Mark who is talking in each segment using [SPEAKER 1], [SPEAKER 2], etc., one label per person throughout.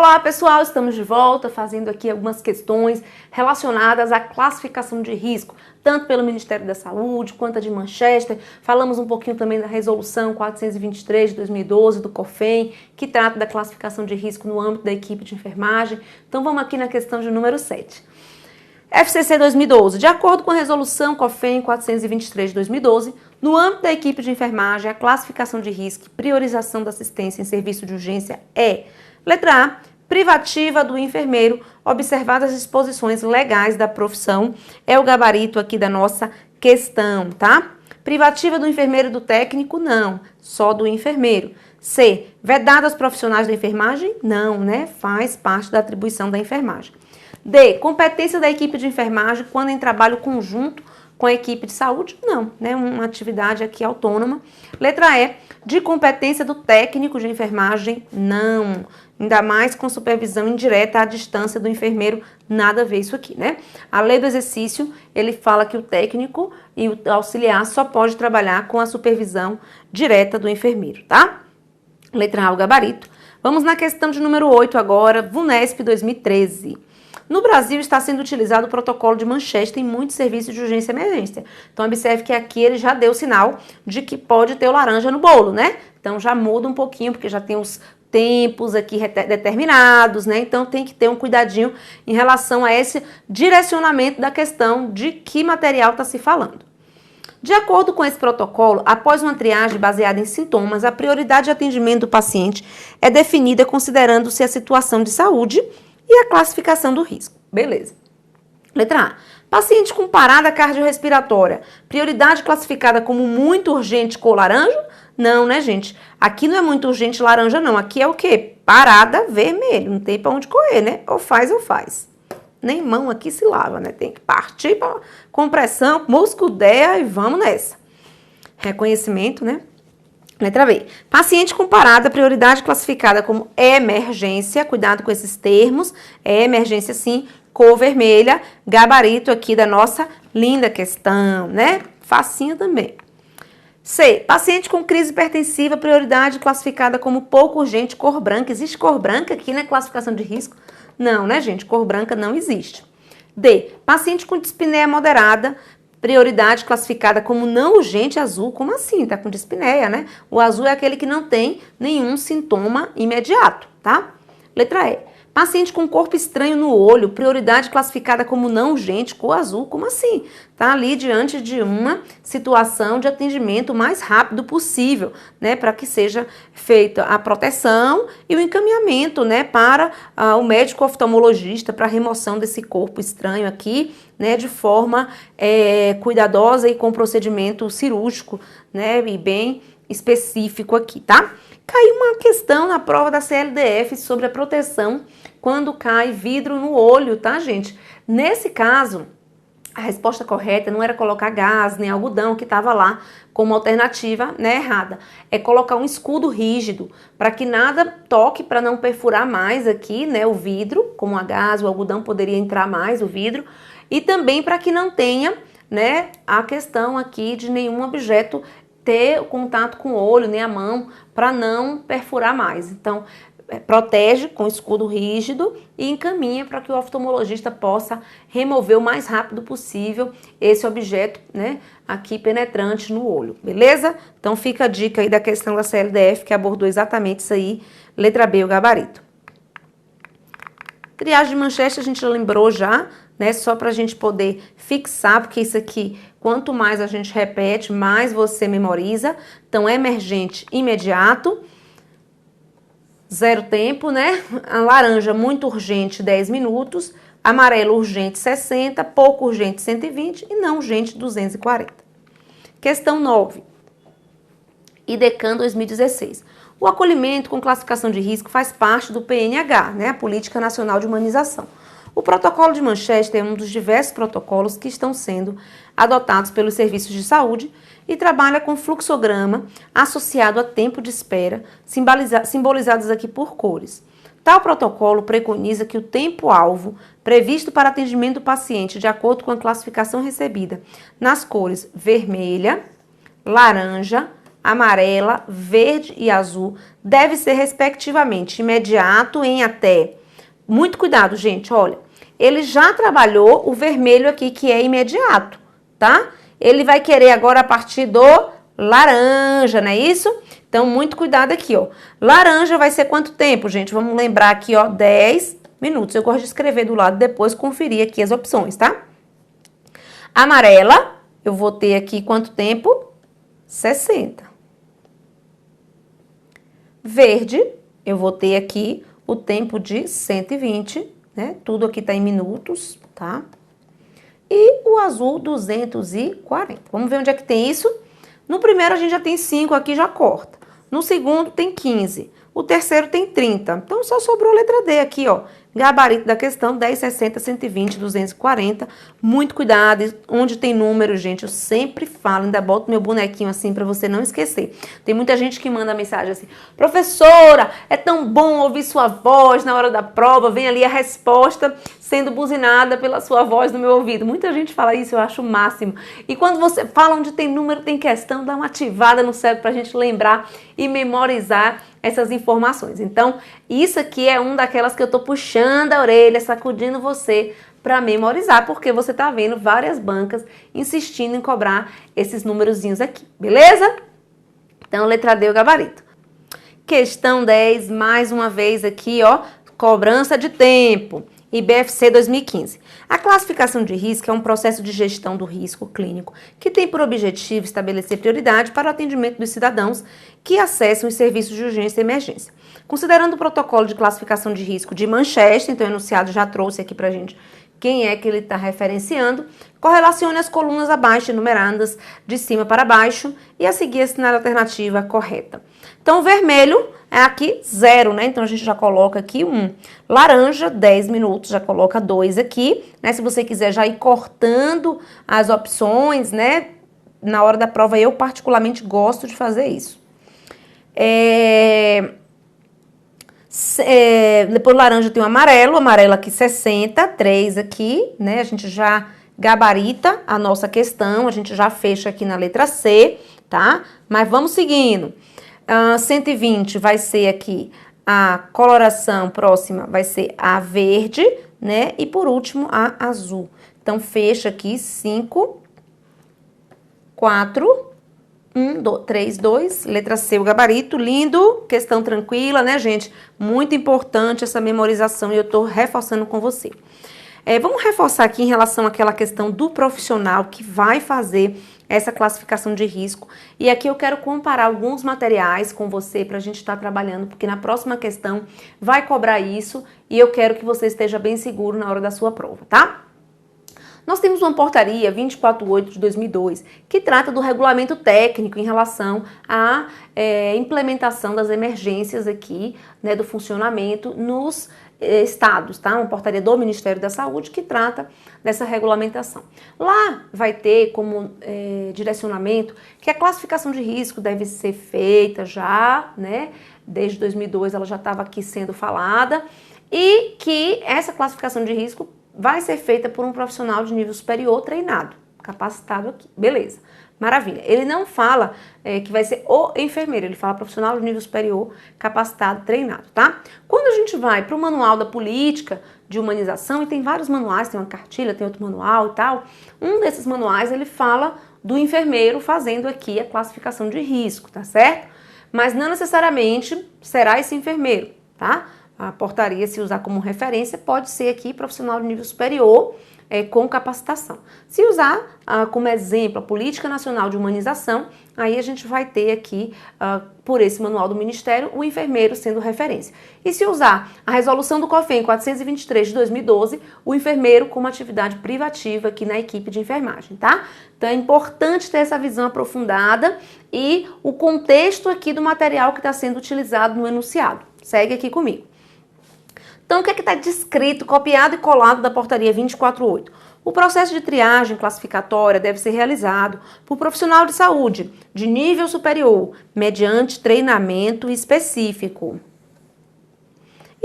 [SPEAKER 1] Olá pessoal, estamos de volta fazendo aqui algumas questões relacionadas à classificação de risco, tanto pelo Ministério da Saúde quanto a de Manchester. Falamos um pouquinho também da resolução 423 de 2012 do COFEN, que trata da classificação de risco no âmbito da equipe de enfermagem. Então vamos aqui na questão de número 7. FCC 2012. De acordo com a resolução COFEN 423 de 2012, no âmbito da equipe de enfermagem, a classificação de risco e priorização da assistência em serviço de urgência é: letra A, privativa do enfermeiro, observadas as disposições legais da profissão. É o gabarito aqui da nossa questão, tá? Privativa do enfermeiro e do técnico, não, só do enfermeiro. C, vedado aos profissionais da enfermagem? Não, né? Faz parte da atribuição da enfermagem. D, competência da equipe de enfermagem quando em trabalho conjunto com a equipe de saúde? Não, né? Uma atividade aqui autônoma. Letra E, de competência do técnico de enfermagem? Não. Ainda mais com supervisão indireta à distância do enfermeiro, nada a ver isso aqui, né? A lei do exercício, ele fala que o técnico e o auxiliar só pode trabalhar com a supervisão direta do enfermeiro, tá? Letra A, o gabarito. Vamos na questão de número 8 agora, VUNESP 2013. No Brasil está sendo utilizado o protocolo de Manchester em muitos serviços de urgência e emergência. Então, observe que aqui ele já deu sinal de que pode ter o laranja no bolo, né? Então, já muda um pouquinho, porque já tem os tempos aqui determinados, né? Então, tem que ter um cuidadinho em relação a esse direcionamento da questão de que material está se falando. De acordo com esse protocolo, após uma triagem baseada em sintomas, a prioridade de atendimento do paciente é definida considerando-se a situação de saúde e a classificação do risco. Beleza. Letra A. Paciente com parada cardiorrespiratória. Prioridade classificada como muito urgente com laranja? Não, né, gente? Aqui não é muito urgente laranja, não. Aqui é o quê? Parada vermelho. Não tem pra onde correr, né? Ou faz ou faz. Nem mão aqui se lava, né? Tem que partir pra compressão, muscudeia e vamos nessa. Reconhecimento, né? Letra B. Paciente com parada, prioridade classificada como emergência. Cuidado com esses termos. É emergência sim, cor vermelha. Gabarito aqui da nossa linda questão, né? Facinho também. C. Paciente com crise hipertensiva, prioridade classificada como pouco urgente, cor branca. Existe cor branca aqui na classificação de risco? Não, né, gente? Cor branca não existe. D. Paciente com dispneia moderada, prioridade classificada como não urgente, azul. Como assim? Tá com dispneia, né? O azul é aquele que não tem nenhum sintoma imediato, tá? Letra E. Paciente com corpo estranho no olho, prioridade classificada como não urgente, cor azul. Como assim? Tá ali diante de uma situação de atendimento o mais rápido possível, né? Para que seja feita a proteção e o encaminhamento, né? Para o médico oftalmologista para remoção desse corpo estranho aqui, né? De forma cuidadosa e com procedimento cirúrgico, né? E bem específico aqui, tá? Caiu uma questão na prova da CLDF sobre a proteção quando cai vidro no olho, tá, gente? Nesse caso, a resposta correta não era colocar gás nem algodão, que estava lá como alternativa, né, errada. É colocar um escudo rígido, para que nada toque, para não perfurar mais aqui, né, o vidro, como a gás, o algodão poderia entrar mais, o vidro, e também para que não tenha, né, a questão aqui de nenhum objeto ter contato com o olho, nem a mão, para não perfurar mais. Então, protege com escudo rígido e encaminha para que o oftalmologista possa remover o mais rápido possível esse objeto, né, aqui penetrante no olho, beleza? Então, fica a dica aí da questão da CLDF, que abordou exatamente isso aí, letra B, o gabarito. Triagem de Manchester a gente lembrou já, né, só para a gente poder fixar, porque isso aqui, quanto mais a gente repete, mais você memoriza. Então, emergente, imediato, 0 tempo, né? A laranja, muito urgente, 10 minutos. Amarelo, urgente, 60. Pouco urgente, 120. E não urgente, 240. Questão 9. IDECAN 2016. O acolhimento com classificação de risco faz parte do PNH, né? A Política Nacional de Humanização. O protocolo de Manchester é um dos diversos protocolos que estão sendo adotados pelos serviços de saúde e trabalha com fluxograma associado a tempo de espera, simbolizados aqui por cores. Tal protocolo preconiza que o tempo-alvo previsto para atendimento do paciente, de acordo com a classificação recebida nas cores vermelha, laranja, amarela, verde e azul deve ser respectivamente imediato em até. Muito cuidado, gente, olha. Ele já trabalhou o vermelho aqui, que é imediato, tá? Ele vai querer agora a partir do laranja, não é isso? Então, muito cuidado aqui, ó. Laranja vai ser quanto tempo, gente? Vamos lembrar aqui, ó, 10 minutos. Eu gosto de escrever do lado, depois conferir aqui as opções, tá? Amarela, eu vou ter aqui quanto tempo? 60. Verde, eu vou ter aqui o tempo de 120, né? Tudo aqui tá em minutos, tá? E o azul, 240. Vamos ver onde é que tem isso? No primeiro a gente já tem 5 aqui, já corta. No segundo tem 15. O terceiro tem 30. Então só sobrou a letra D aqui, ó. Gabarito da questão, 10, 60, 120, 240. Muito cuidado, onde tem número, gente, eu sempre falo, ainda boto meu bonequinho assim pra você não esquecer. Tem muita gente que manda mensagem assim, professora, é tão bom ouvir sua voz na hora da prova, vem ali a resposta sendo buzinada pela sua voz no meu ouvido. Muita gente fala isso, eu acho o máximo. E quando você fala onde tem número, tem questão, dá uma ativada no cérebro pra gente lembrar e memorizar essas informações. Então, isso aqui é um daquelas que eu tô puxando a orelha, sacudindo você para memorizar, porque você tá vendo várias bancas insistindo em cobrar esses númerozinhos aqui, beleza? Então, letra D, o gabarito. Questão 10, mais uma vez aqui, ó, cobrança de tempo. IBFC 2015. A classificação de risco é um processo de gestão do risco clínico que tem por objetivo estabelecer prioridade para o atendimento dos cidadãos que acessam os serviços de urgência e emergência. Considerando o protocolo de classificação de risco de Manchester, então o enunciado já trouxe aqui pra gente quem é que ele está referenciando, correlacione as colunas abaixo enumeradas de cima para baixo e a seguir assinar a alternativa correta. Então, o vermelho é aqui 0, né? Então, a gente já coloca aqui 1. Laranja, 10 minutos, já coloca 2 aqui, né? Se você quiser já ir cortando as opções, né? Na hora da prova, eu particularmente gosto de fazer isso. Depois laranja tem o amarelo aqui 60, 3 aqui, né? A gente já gabarita a nossa questão, a gente já fecha aqui na letra C, tá? Mas vamos seguindo. 120 vai ser aqui a coloração próxima, vai ser a verde, né? E por último a azul. Então fecha aqui 5, 4, 1, 3, 2, letra C, o gabarito, lindo, questão tranquila, né, gente? Muito importante essa memorização e eu tô reforçando com você. Vamos reforçar aqui em relação àquela questão do profissional que vai fazer essa classificação de risco. E aqui eu quero comparar alguns materiais com você para a gente estar trabalhando, porque na próxima questão vai cobrar isso e eu quero que você esteja bem seguro na hora da sua prova, tá? Nós temos uma portaria 248 de 2002 que trata do regulamento técnico em relação à implementação das emergências aqui, né, do funcionamento nos estados, tá? Uma portaria do Ministério da Saúde que trata dessa regulamentação. Lá vai ter como direcionamento que a classificação de risco deve ser feita já, né? Desde 2002 ela já estava aqui sendo falada e que essa classificação de risco vai ser feita por um profissional de nível superior treinado, capacitado aqui. Beleza, maravilha. Ele não fala que vai ser o enfermeiro, ele fala profissional de nível superior, capacitado, treinado, tá? Quando a gente vai para o manual da política de humanização, e tem vários manuais, tem uma cartilha, tem outro manual e tal, um desses manuais ele fala do enfermeiro fazendo aqui a classificação de risco, tá certo? Mas não necessariamente será esse enfermeiro, tá? A portaria, se usar como referência, pode ser aqui profissional de nível superior com capacitação. Se usar como exemplo a Política Nacional de Humanização, aí a gente vai ter aqui, por esse manual do Ministério, o enfermeiro sendo referência. E se usar a resolução do COFEN 423 de 2012, o enfermeiro como atividade privativa aqui na equipe de enfermagem, tá? Então é importante ter essa visão aprofundada e o contexto aqui do material que está sendo utilizado no enunciado. Segue aqui comigo. Então, o que é que está descrito, copiado e colado da portaria 248? O processo de triagem classificatória deve ser realizado por profissional de saúde de nível superior, mediante treinamento específico.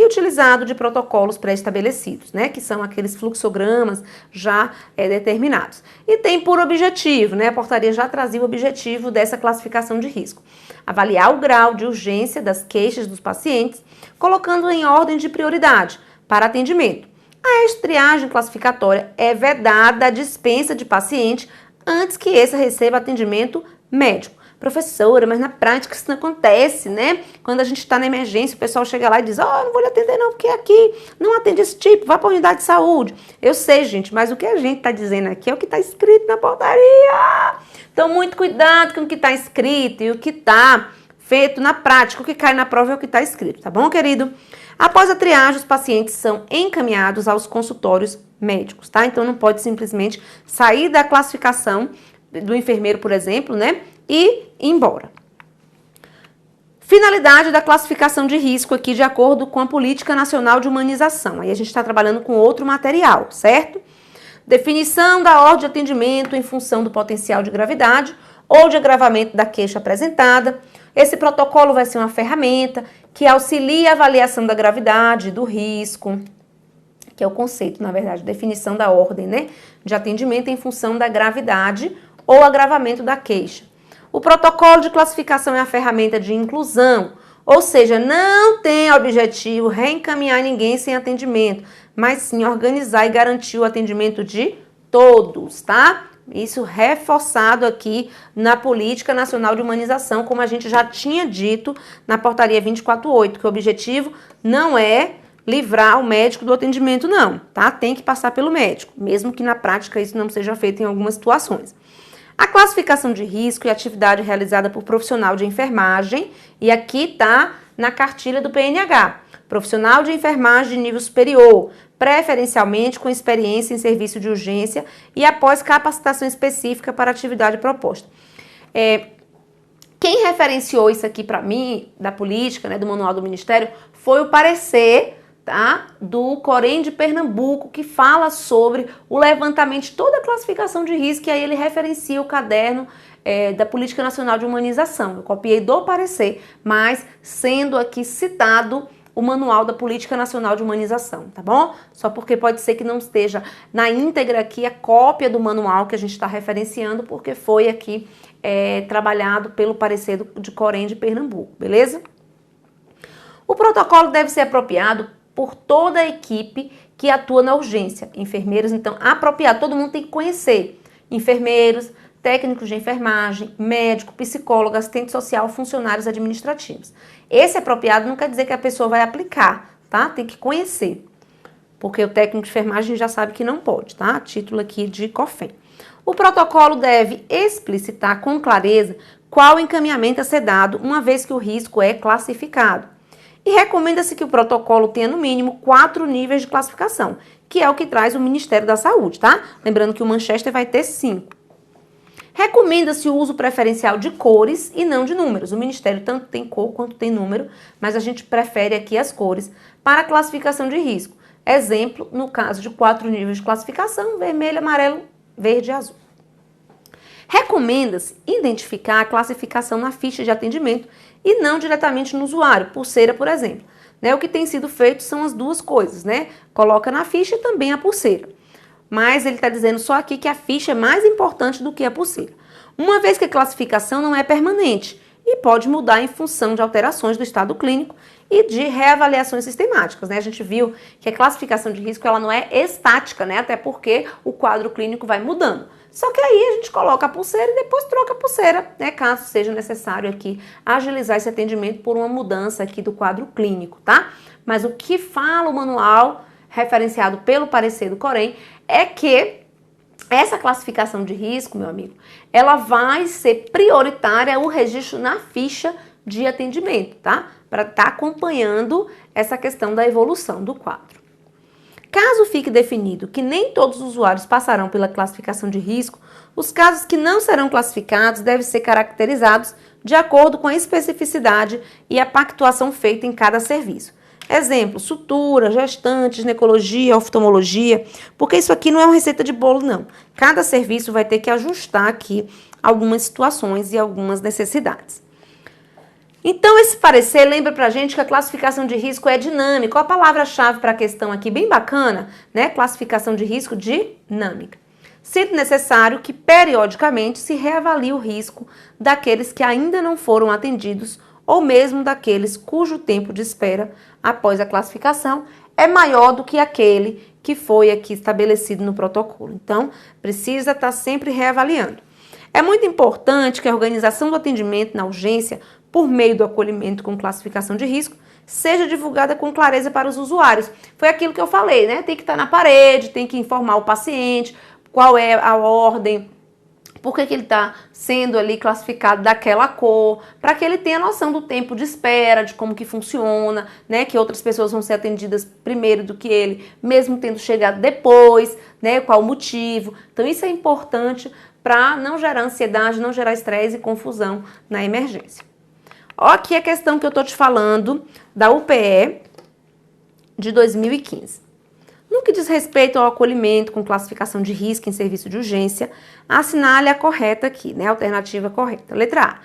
[SPEAKER 1] e utilizado de protocolos pré-estabelecidos, né, que são aqueles fluxogramas já determinados. E tem por objetivo, né, a portaria já trazia o objetivo dessa classificação de risco, avaliar o grau de urgência das queixas dos pacientes, colocando em ordem de prioridade para atendimento. A triagem classificatória é vedada a dispensa de paciente antes que esse receba atendimento médico. Professora, mas na prática isso não acontece, né? Quando a gente está na emergência, o pessoal chega lá e diz, não vou lhe atender não, porque aqui não atende esse tipo, vá para a unidade de saúde. Eu sei, gente, mas o que a gente está dizendo aqui é o que está escrito na portaria. Então, muito cuidado com o que está escrito e o que está feito na prática. O que cai na prova é o que está escrito, tá bom, querido? Após a triagem, os pacientes são encaminhados aos consultórios médicos, tá? Então, não pode simplesmente sair da classificação do enfermeiro, por exemplo, né? E ir embora. Finalidade da classificação de risco aqui de acordo com a Política Nacional de Humanização. Aí a gente está trabalhando com outro material, certo? Definição da ordem de atendimento em função do potencial de gravidade ou de agravamento da queixa apresentada. Esse protocolo vai ser uma ferramenta que auxilia a avaliação da gravidade, do risco, que é o conceito, na verdade, definição da ordem, né, de atendimento em função da gravidade ou agravamento da queixa. O protocolo de classificação é a ferramenta de inclusão, ou seja, não tem objetivo reencaminhar ninguém sem atendimento, mas sim organizar e garantir o atendimento de todos, tá? Isso reforçado aqui na Política Nacional de Humanização, como a gente já tinha dito na Portaria 248, que o objetivo não é livrar o médico do atendimento, não, tá? Tem que passar pelo médico, mesmo que na prática isso não seja feito em algumas situações. A classificação de risco é atividade realizada por profissional de enfermagem, e aqui está na cartilha do PNH. Profissional de enfermagem de nível superior, preferencialmente com experiência em serviço de urgência e após capacitação específica para a atividade proposta. Quem referenciou isso aqui para mim, da política, né, do manual do Ministério, foi o parecer, tá, do Corém de Pernambuco, que fala sobre o levantamento de toda a classificação de risco, e aí ele referencia o caderno da Política Nacional de Humanização. Eu copiei do parecer, mas sendo aqui citado o manual da Política Nacional de Humanização, tá bom? Só porque pode ser que não esteja na íntegra aqui a cópia do manual que a gente está referenciando, porque foi aqui trabalhado pelo parecer de Corém de Pernambuco, beleza? O protocolo deve ser apropriado por toda a equipe que atua na urgência. Enfermeiros, então, apropriado, todo mundo tem que conhecer. Enfermeiros, técnicos de enfermagem, médico, psicólogo, assistente social, funcionários administrativos. Esse apropriado não quer dizer que a pessoa vai aplicar, tá? Tem que conhecer, porque o técnico de enfermagem já sabe que não pode, tá? Título aqui de COFEM. O protocolo deve explicitar com clareza qual encaminhamento a ser dado, uma vez que o risco é classificado. E recomenda-se que o protocolo tenha no mínimo 4 níveis de classificação, que é o que traz o Ministério da Saúde, tá? Lembrando que o Manchester vai ter 5. Recomenda-se o uso preferencial de cores e não de números. O Ministério tanto tem cor quanto tem número, mas a gente prefere aqui as cores para a classificação de risco. Exemplo, no caso de 4 níveis de classificação, vermelho, amarelo, verde e azul. Recomenda-se identificar a classificação na ficha de atendimento e não diretamente no usuário, pulseira, por exemplo. O que tem sido feito são as duas coisas, né? Coloca na ficha e também a pulseira. Mas ele está dizendo só aqui que a ficha é mais importante do que a pulseira. Uma vez que a classificação não é permanente e pode mudar em função de alterações do estado clínico e de reavaliações sistemáticas, né? A gente viu que a classificação de risco ela não é estática, né? Até porque o quadro clínico vai mudando. Só que aí a gente coloca a pulseira e depois troca a pulseira, né? Caso seja necessário aqui agilizar esse atendimento por uma mudança aqui do quadro clínico, tá? Mas o que fala o manual referenciado pelo parecer do Corém é que essa classificação de risco, meu amigo, ela vai ser prioritária o registro na ficha de atendimento, tá? Para estar acompanhando essa questão da evolução do quadro. Caso fique definido que nem todos os usuários passarão pela classificação de risco, os casos que não serão classificados devem ser caracterizados de acordo com a especificidade e a pactuação feita em cada serviço. Exemplo, sutura, gestante, ginecologia, oftalmologia, porque isso aqui não é uma receita de bolo, não. Cada serviço vai ter que ajustar aqui algumas situações e algumas necessidades. Então, esse parecer lembra pra gente que a classificação de risco é dinâmica. Qual a palavra-chave para a questão aqui? Bem bacana, né? Classificação de risco dinâmica. Sendo necessário que, periodicamente, se reavalie o risco daqueles que ainda não foram atendidos ou mesmo daqueles cujo tempo de espera após a classificação é maior do que aquele que foi aqui estabelecido no protocolo. Então, precisa estar sempre reavaliando. É muito importante que a organização do atendimento na urgência, por meio do acolhimento com classificação de risco, seja divulgada com clareza para os usuários. Foi aquilo que eu falei, né? Tem que estar na parede, tem que informar o paciente qual é a ordem, por que ele está sendo ali classificado daquela cor, para que ele tenha noção do tempo de espera, de como que funciona, né? Que outras pessoas vão ser atendidas primeiro do que ele, mesmo tendo chegado depois, né? Qual o motivo. Então isso é importante para não gerar ansiedade, não gerar estresse e confusão na emergência. Ó, aqui a questão que eu tô te falando da UPE de 2015. No que diz respeito ao acolhimento com classificação de risco em serviço de urgência, assinale a correta aqui, né? A alternativa correta. Letra A.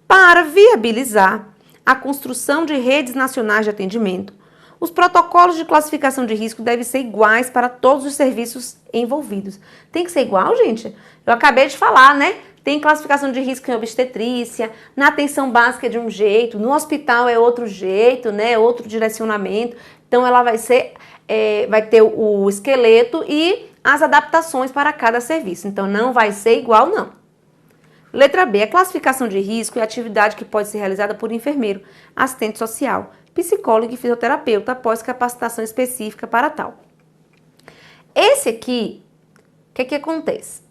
[SPEAKER 1] Para viabilizar a construção de redes nacionais de atendimento, os protocolos de classificação de risco devem ser iguais para todos os serviços envolvidos. Tem que ser igual, gente? Eu acabei de falar, né? Tem classificação de risco em obstetrícia, na atenção básica é de um jeito, no hospital é outro jeito, né? Outro direcionamento. Então, ela vai ser, vai ter o esqueleto e as adaptações para cada serviço. Então, não vai ser igual, não. Letra B. A classificação de risco é atividade que pode ser realizada por enfermeiro, assistente social, psicólogo e fisioterapeuta após capacitação específica para tal. Esse aqui, o que acontece?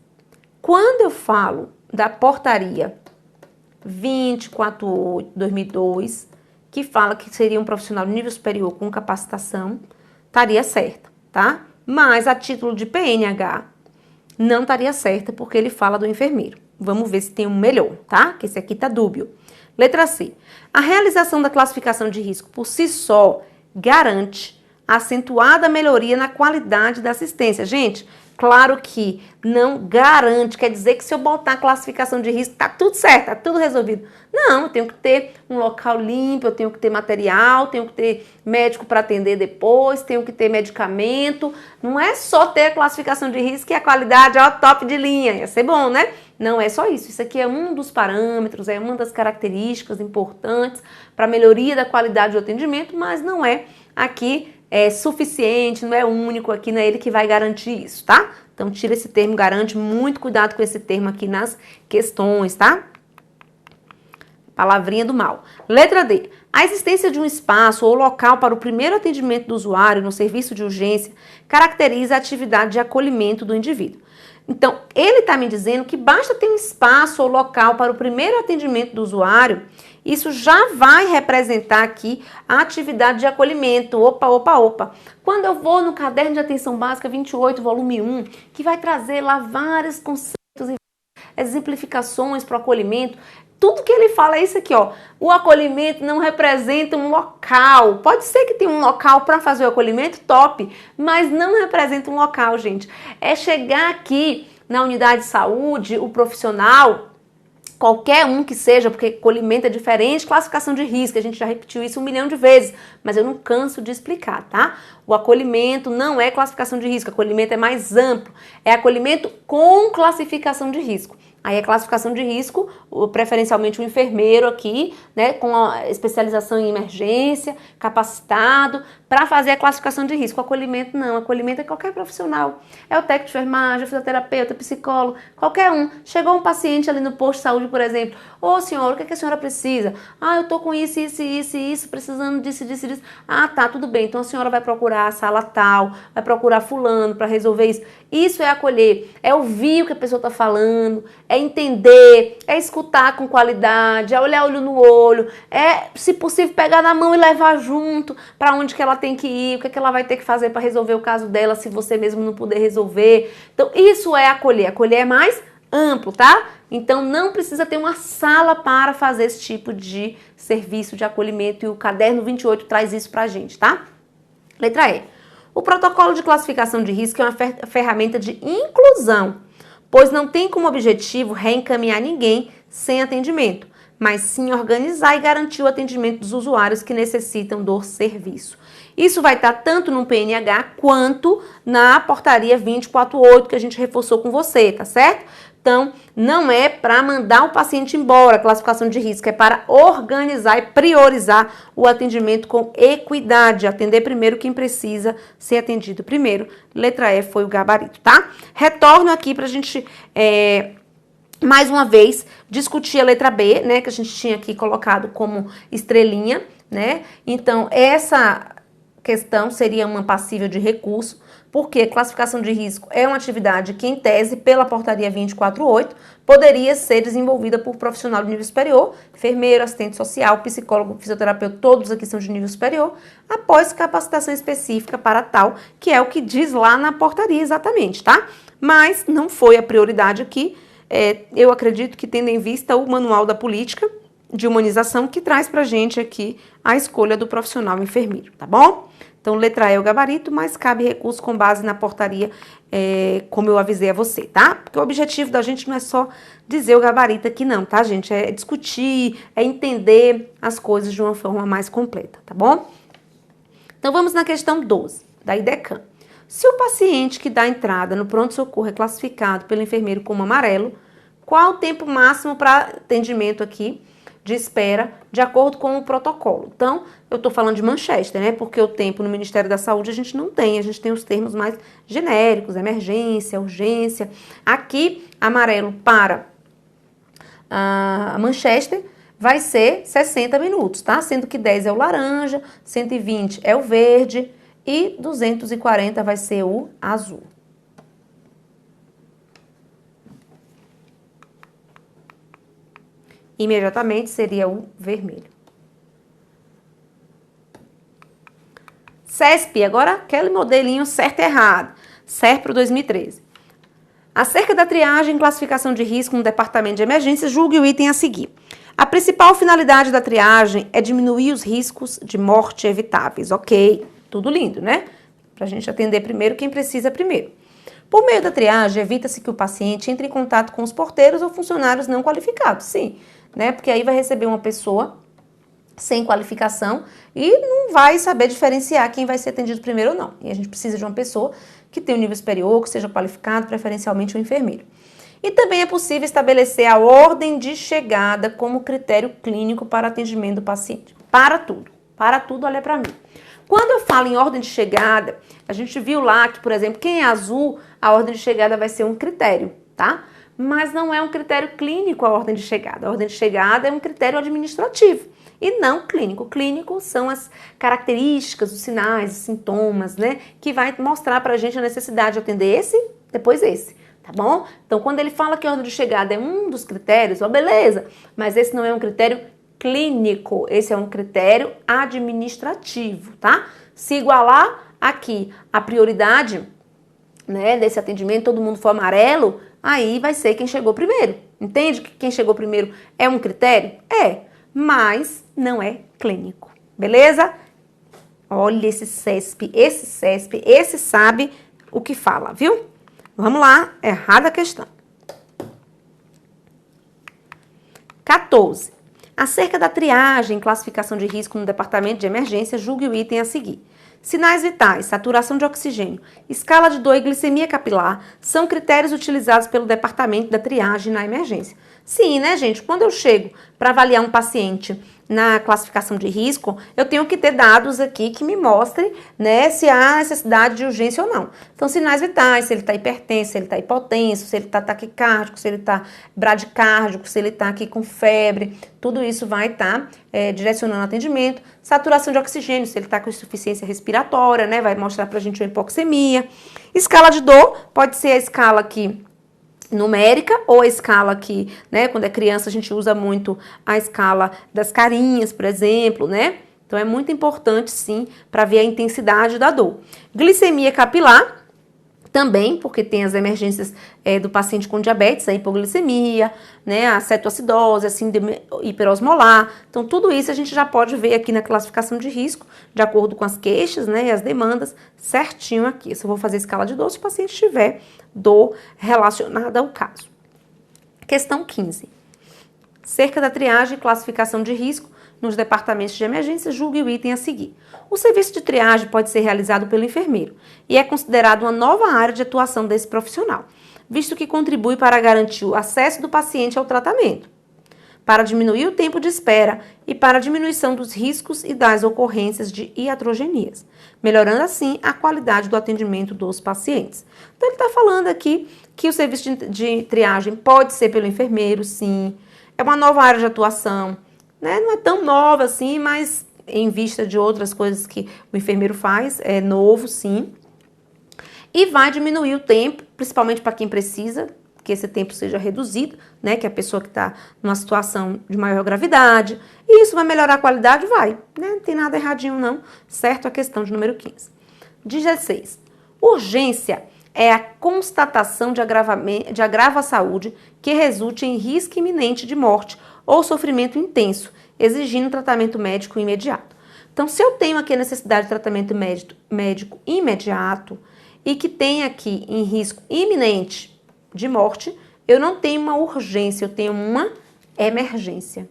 [SPEAKER 1] Quando eu falo da portaria 248/2002, que fala que seria um profissional de nível superior com capacitação, estaria certa, tá? Mas a título de PNH não estaria certa porque ele fala do enfermeiro. Vamos ver se tem um melhor, tá? Que esse aqui tá dúbio. Letra C. A realização da classificação de risco por si só garante acentuada melhoria na qualidade da assistência. Gente, claro que não garante, quer dizer que se eu botar a classificação de risco, tá tudo certo, tá tudo resolvido. Não, eu tenho que ter um local limpo, eu tenho que ter material, tenho que ter médico para atender depois, tenho que ter medicamento. Não é só ter a classificação de risco e a qualidade, ó, top de linha, ia ser bom, né? Não é só isso, isso aqui é um dos parâmetros, é uma das características importantes para a melhoria da qualidade do atendimento, mas não é aqui suficiente, não é único aqui, não é ele que vai garantir isso, tá? Então tira esse termo garante, muito cuidado com esse termo aqui nas questões, tá? Palavrinha do mal. Letra D. A existência de um espaço ou local para o primeiro atendimento do usuário no serviço de urgência caracteriza a atividade de acolhimento do indivíduo. Então, ele está me dizendo que basta ter um espaço ou local para o primeiro atendimento do usuário, isso já vai representar aqui a atividade de acolhimento. Opa. Quando eu vou no Caderno de Atenção Básica 28, volume 1, que vai trazer lá vários conceitos e exemplificações para o acolhimento, tudo que ele fala é isso aqui, ó. O acolhimento não representa um local. Pode ser que tenha um local para fazer o acolhimento, top, mas não representa um local, gente. É chegar aqui na unidade de saúde, o profissional, qualquer um que seja, porque acolhimento é diferente, classificação de risco, a gente já repetiu isso 1 milhão de vezes, mas eu não canso de explicar, tá? O acolhimento não é classificação de risco, acolhimento é mais amplo, é acolhimento com classificação de risco. Aí a classificação de risco, preferencialmente o enfermeiro aqui, né, com a especialização em emergência, capacitado, para fazer a classificação de risco. O acolhimento não, o acolhimento é qualquer profissional. É o técnico de enfermagem, o fisioterapeuta, o psicólogo, qualquer um. Chegou um paciente ali no posto de saúde, por exemplo. Ô senhora, o que a senhora precisa? Ah, eu tô com isso, precisando disso. Ah, tá, tudo bem. Então a senhora vai procurar a sala tal, vai procurar fulano para resolver isso. Isso é acolher, é ouvir o que a pessoa tá falando, é entender, é escutar com qualidade, é olhar olho no olho, é, se possível, pegar na mão e levar junto para onde que ela tem que ir, o que ela vai ter que fazer para resolver o caso dela, se você mesmo não puder resolver. Então, isso é acolher. Acolher é mais amplo, tá? Então, não precisa ter uma sala para fazer esse tipo de serviço de acolhimento e o Caderno 28 traz isso pra gente, tá? Letra E. O protocolo de classificação de risco é uma ferramenta de inclusão, pois não tem como objetivo reencaminhar ninguém sem atendimento. mas sim organizar e garantir o atendimento dos usuários que necessitam do serviço. Isso vai estar tanto no PNH quanto na portaria 2048 que a gente reforçou com você, tá certo? Então, não é para mandar o paciente embora, a classificação de risco, é para organizar e priorizar o atendimento com equidade, atender primeiro quem precisa ser atendido primeiro. Letra E foi o gabarito, tá? Retorno aqui para a gente, mais uma vez, discutir a letra B, né, que a gente tinha aqui colocado como estrelinha, né? Então, essa questão seria uma passível de recurso, porque classificação de risco é uma atividade que, em tese, pela portaria 2048, poderia ser desenvolvida por profissional de nível superior, enfermeiro, assistente social, psicólogo, fisioterapeuta, todos aqui são de nível superior, após capacitação específica para tal, que é o que diz lá na portaria exatamente, tá? Mas não foi a prioridade aqui, eu acredito que tendo em vista o manual da política de humanização que traz pra gente aqui a escolha do profissional enfermeiro, tá bom? Então, letra E é o gabarito, mas cabe recurso com base na portaria, como eu avisei a você, tá? Porque o objetivo da gente não é só dizer o gabarito aqui não, tá, gente? É discutir, é entender as coisas de uma forma mais completa, tá bom? Então, vamos na questão 12, da IDECAM. Se o paciente que dá entrada no pronto-socorro é classificado pelo enfermeiro como amarelo, qual o tempo máximo para atendimento aqui de espera, de acordo com o protocolo? Então, eu tô falando de Manchester, né? Porque o tempo no Ministério da Saúde a gente não tem, a gente tem os termos mais genéricos, emergência, urgência. Aqui, amarelo para a Manchester vai ser 60 minutos, tá? Sendo que 10 é o laranja, 120 é o verde e 240 vai ser o azul. Imediatamente seria o vermelho. CESP, agora aquele modelinho certo e errado. CERP para 2013. Acerca da triagem e classificação de risco no departamento de emergência, julgue o item a seguir. A principal finalidade da triagem é diminuir os riscos de morte evitáveis. Ok, tudo lindo, né? Para a gente atender primeiro quem precisa primeiro. Por meio da triagem, evita-se que o paciente entre em contato com os porteiros ou funcionários não qualificados. Sim, né? Porque aí vai receber uma pessoa sem qualificação e não vai saber diferenciar quem vai ser atendido primeiro ou não. E a gente precisa de uma pessoa que tenha um nível superior, que seja qualificado, preferencialmente um enfermeiro. E também é possível estabelecer a ordem de chegada como critério clínico para atendimento do paciente. Para tudo, olha para mim. Quando eu falo em ordem de chegada, a gente viu lá que, por exemplo, quem é azul, a ordem de chegada vai ser um critério, tá? Mas não é um critério clínico a ordem de chegada. A ordem de chegada é um critério administrativo e não clínico. Clínico são as características, os sinais, os sintomas, né? Que vai mostrar pra gente a necessidade de atender esse, depois esse, tá bom? Então, quando ele fala que a ordem de chegada é um dos critérios, ó, beleza, mas esse não é um critério clínico, esse é um critério administrativo, tá? Se igualar aqui a prioridade, né, desse atendimento, todo mundo for amarelo, aí vai ser quem chegou primeiro. Entende que quem chegou primeiro é um critério? É, mas não é clínico, beleza? Olha esse CESP, esse sabe o que fala, viu? Vamos lá, errada a questão. 14. Acerca da triagem e classificação de risco no departamento de emergência, julgue o item a seguir. Sinais vitais, saturação de oxigênio, escala de dor e glicemia capilar são critérios utilizados pelo departamento da triagem na emergência. Sim, né, gente? Quando eu chego para avaliar um paciente na classificação de risco, eu tenho que ter dados aqui que me mostrem, né, se há necessidade de urgência ou não. Então, sinais vitais, se ele está hipertenso, se ele está hipotenso, se ele está taquicárdico, se ele está bradicárdico, se ele está aqui com febre, tudo isso vai estar direcionando o atendimento. Saturação de oxigênio, se ele está com insuficiência respiratória, né, vai mostrar pra gente uma hipoxemia. Escala de dor, pode ser a escala aqui numérica ou a escala aqui, né, quando é criança a gente usa muito a escala das carinhas, por exemplo, né? Então é muito importante sim para ver a intensidade da dor. Glicemia capilar também, porque tem as emergências do paciente com diabetes, a hipoglicemia, né, a cetoacidose, a síndrome hiperosmolar. Então tudo isso a gente já pode ver aqui na classificação de risco, de acordo com as queixas, né, e as demandas, certinho aqui. Se eu vou fazer escala de dor, se o paciente tiver dor relacionada ao caso. Questão 15. Cerca da triagem e classificação de risco nos departamentos de emergência, julgue o item a seguir. O serviço de triagem pode ser realizado pelo enfermeiro e é considerado uma nova área de atuação desse profissional, visto que contribui para garantir o acesso do paciente ao tratamento, para diminuir o tempo de espera e para a diminuição dos riscos e das ocorrências de iatrogenias, melhorando assim a qualidade do atendimento dos pacientes. Então ele está falando aqui que o serviço de triagem pode ser pelo enfermeiro, sim, é uma nova área de atuação, né? Não é tão nova assim, mas em vista de outras coisas que o enfermeiro faz, é novo, sim. E vai diminuir o tempo, principalmente para quem precisa, que esse tempo seja reduzido, né? Que é a pessoa que está numa situação de maior gravidade. E isso vai melhorar a qualidade? Vai, né? Não tem nada erradinho não, certo? A questão de número 15. 16. Urgência é a constatação de agravo à saúde que resulte em risco iminente de morte ou sofrimento intenso, exigindo tratamento médico imediato. Então, se eu tenho aqui a necessidade de tratamento médico imediato e que tem aqui em risco iminente de morte, eu não tenho uma urgência, eu tenho uma emergência.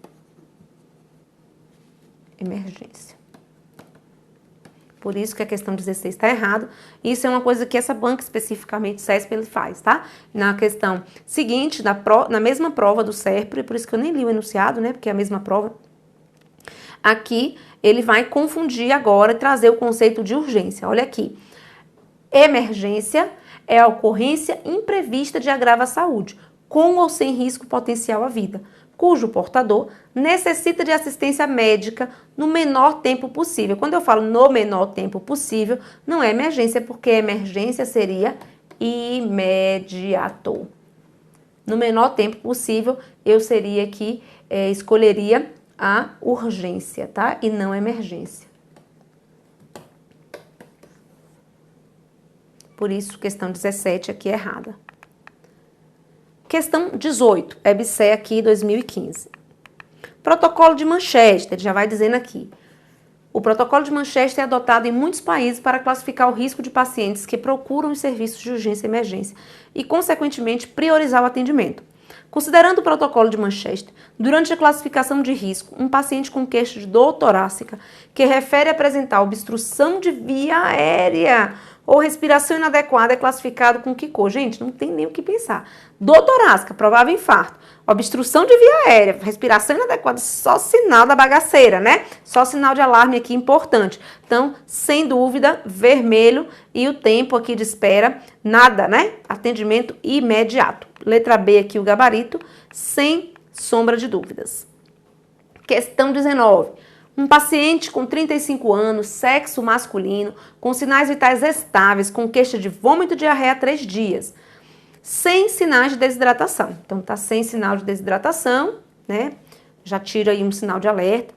[SPEAKER 1] Emergência. Por isso que a questão 16 está errada. Isso é uma coisa que essa banca especificamente, CESP, ele faz, tá? Na questão seguinte, na mesma prova do SERPRO, por isso que eu nem li o enunciado, né? Porque é a mesma prova. Aqui, ele vai confundir agora e trazer o conceito de urgência. Olha aqui. Emergência é a ocorrência imprevista de agravo à saúde, com ou sem risco potencial à vida, cujo portador necessita de assistência médica no menor tempo possível. Quando eu falo no menor tempo possível, não é emergência, porque emergência seria imediato. No menor tempo possível, eu seria aqui, escolheria a urgência, tá? E não a emergência. Por isso, questão 17 aqui é errada. Questão 18, EBSE aqui 2015. Protocolo de Manchester, já vai dizendo aqui. O protocolo de Manchester é adotado em muitos países para classificar o risco de pacientes que procuram os serviços de urgência e emergência e, consequentemente, priorizar o atendimento. Considerando o protocolo de Manchester, durante a classificação de risco, um paciente com queixa de dor torácica que refere apresentar obstrução de via aérea ou respiração inadequada é classificado com que cor? Gente, não tem nem o que pensar. Dor torácica, provável infarto. Obstrução de via aérea, respiração inadequada, só sinal da bagaceira, né? Só sinal de alarme aqui importante. Então, sem dúvida, vermelho e o tempo aqui de espera, nada, né? Atendimento imediato. Letra B aqui o gabarito, sem sombra de dúvidas. Questão 19. Um paciente com 35 anos, sexo masculino, com sinais vitais estáveis, com queixa de vômito e diarreia há 3 dias, sem sinais de desidratação. Então, tá sem sinal de desidratação, né? Já tira aí um sinal de alerta.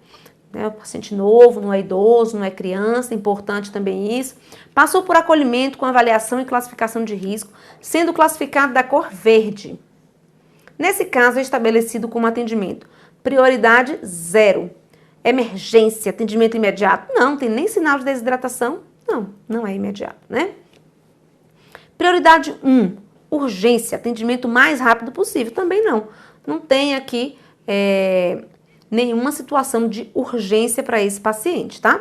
[SPEAKER 1] Né? O paciente novo, não é idoso, não é criança, importante também isso. Passou por acolhimento com avaliação e classificação de risco, sendo classificado da cor verde. Nesse caso, é estabelecido como atendimento prioridade 0. Emergência, atendimento imediato? Não, tem nem sinal de desidratação? Não, não é imediato, né? Prioridade 1, urgência, atendimento mais rápido possível? Também não. Não tem aqui nenhuma situação de urgência para esse paciente, tá?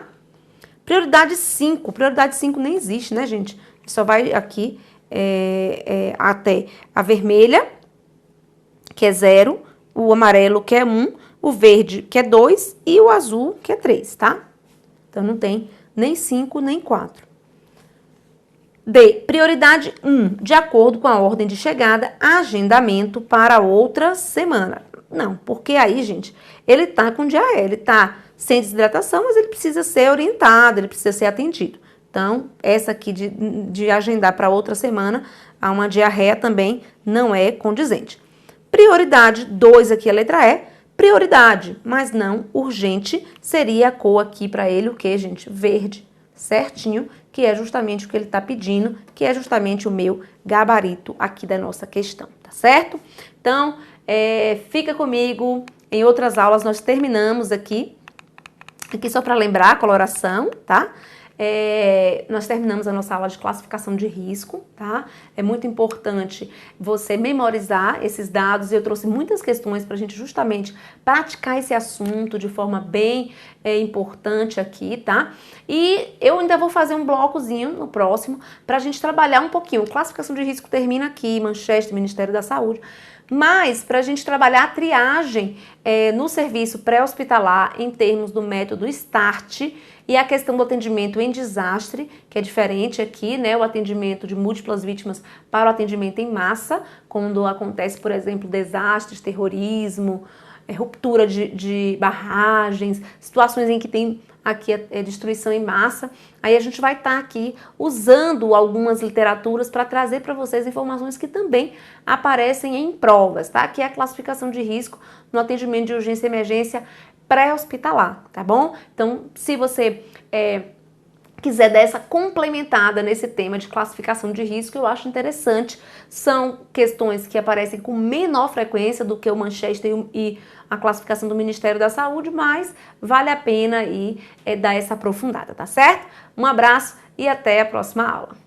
[SPEAKER 1] Prioridade 5 nem existe, né, gente? Só vai aqui até a vermelha, que é 0, o amarelo, que é 1, o verde, que é 2, e o azul, que é 3, tá? Então, não tem nem 5, nem 4. D, prioridade 1, de acordo com a ordem de chegada, agendamento para outra semana. Não, porque aí, gente, ele tá com diarreia, ele tá sem desidratação, mas ele precisa ser orientado, ele precisa ser atendido. Então, essa aqui de agendar para outra semana, a uma diarreia também não é condizente. Prioridade 2, aqui a letra E, prioridade, mas não urgente, seria a cor aqui para ele, o que, gente? Verde, certinho, que é justamente o que ele está pedindo, que é justamente o meu gabarito aqui da nossa questão, tá certo? Então, fica comigo, em outras aulas nós terminamos aqui só para lembrar a coloração, tá? nós terminamos a nossa aula de classificação de risco, tá? É muito importante você memorizar esses dados, e eu trouxe muitas questões para a gente justamente praticar esse assunto de forma bem importante aqui, tá? E eu ainda vou fazer um blocozinho no próximo para a gente trabalhar um pouquinho. Classificação de risco termina aqui, Manchester, Ministério da Saúde. Mas para a gente trabalhar a triagem no serviço pré-hospitalar em termos do método START e a questão do atendimento em desastre, que é diferente aqui, né? O atendimento de múltiplas vítimas para o atendimento em massa, quando acontece, por exemplo, desastres, terrorismo, ruptura de barragens, situações em que tem aqui destruição em massa. Aí a gente vai estar aqui usando algumas literaturas para trazer para vocês informações que também aparecem em provas, tá? Que é a classificação de risco no atendimento de urgência e emergência pré-hospitalar, tá bom? Então, se você quiser dar essa complementada nesse tema de classificação de risco, eu acho interessante. São questões que aparecem com menor frequência do que o Manchester e a classificação do Ministério da Saúde, mas vale a pena dar essa aprofundada, tá certo? Um abraço e até a próxima aula.